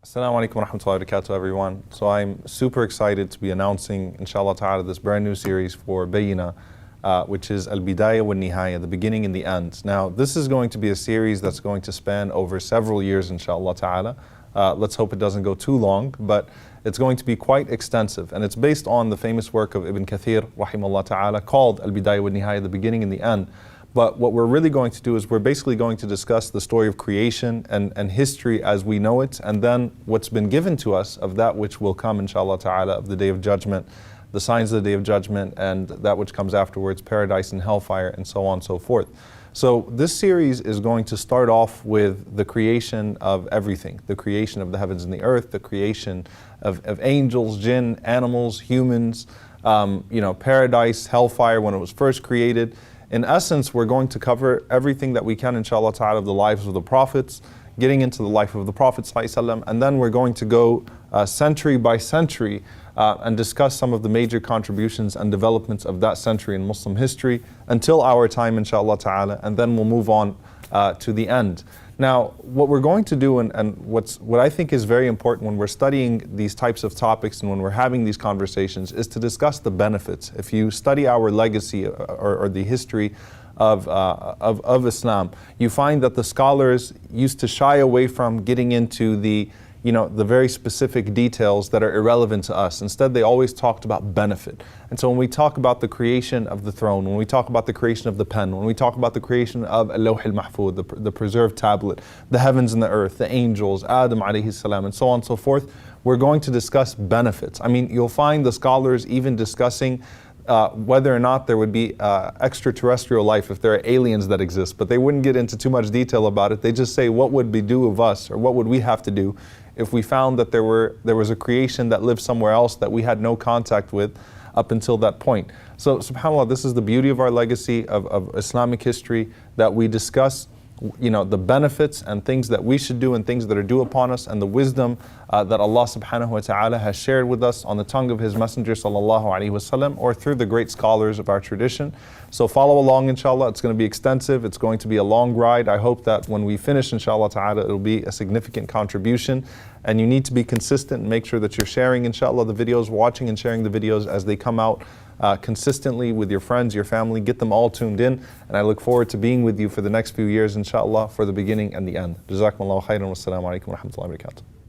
Assalamu alaikum wa rahmatullahi wa barakatuh, everyone. So I'm super excited to be announcing, inshallah ta'ala, this brand new series for Bayina, which is Al-Bidayah wa Nihaya, the beginning and the end. Now, this is going to be a series that's going to span over several years, inshallah ta'ala. Let's hope it doesn't go too long, but it's going to be quite extensive. And it's based on the famous work of Ibn Kathir, rahimahullah ta'ala, called Al-Bidayah wa Nihaya, the beginning and the end. But what we're really going to do is we're basically going to discuss the story of creation and history as we know it, and then what's been given to us of that which will come, inshallah ta'ala, of the Day of Judgment, the signs of the Day of Judgment, and that which comes afterwards, paradise and hellfire, and so on and so forth. So this series is going to start off with the creation of everything, the creation of the heavens and the earth, the creation of angels, jinn, animals, humans, paradise, hellfire when it was first created. In essence, we're going to cover everything that we can, inshallah ta'ala, of the lives of the prophets, getting into the life of the Prophet ﷺ, and then we're going to go century by century and discuss some of the major contributions and developments of that century in Muslim history until our time, inshallah ta'ala, and then we'll move on to the end. Now, what we're going to do and what I think is very important when we're studying these types of topics and when we're having these conversations is to discuss the benefits. If you study our legacy or the history of Islam, you find that the scholars used to shy away from getting into the very specific details that are irrelevant to us. Instead, they always talked about benefit. And so when we talk about the creation of the throne, when we talk about the creation of the pen, when we talk about the creation of Al-Lawh al-Mahfuz, the preserved tablet, the heavens and the earth, the angels, Adam alayhi salam, and so on and so forth, we're going to discuss benefits. I mean, you'll find the scholars even discussing whether or not there would be extraterrestrial life, if there are aliens that exist, but they wouldn't get into too much detail about it. They just say, what would be due of us, or what would we have to do if we found that there was a creation that lived somewhere else that we had no contact with up until that point. So subhanAllah, this is the beauty of our legacy of Islamic history, that we discuss the benefits and things that we should do and things that are due upon us, and the wisdom that Allah subhanahu wa ta'ala has shared with us on the tongue of His Messenger sallallahu alaihi wasallam, or through the great scholars of our tradition. So follow along, inshallah. It's going to be extensive. It's going to be a long ride. I hope that when we finish, inshallah ta'ala, it'll be a significant contribution. And you need to be consistent and make sure that you're sharing, inshallah, the videos, watching and sharing the videos as they come out consistently with your friends, your family. Get them all tuned in. And I look forward to being with you for the next few years, inshallah, for the beginning and the end. Jazakumullahu khairan. Wassalamu alaikum wa rahmatullahi wa barakatuh.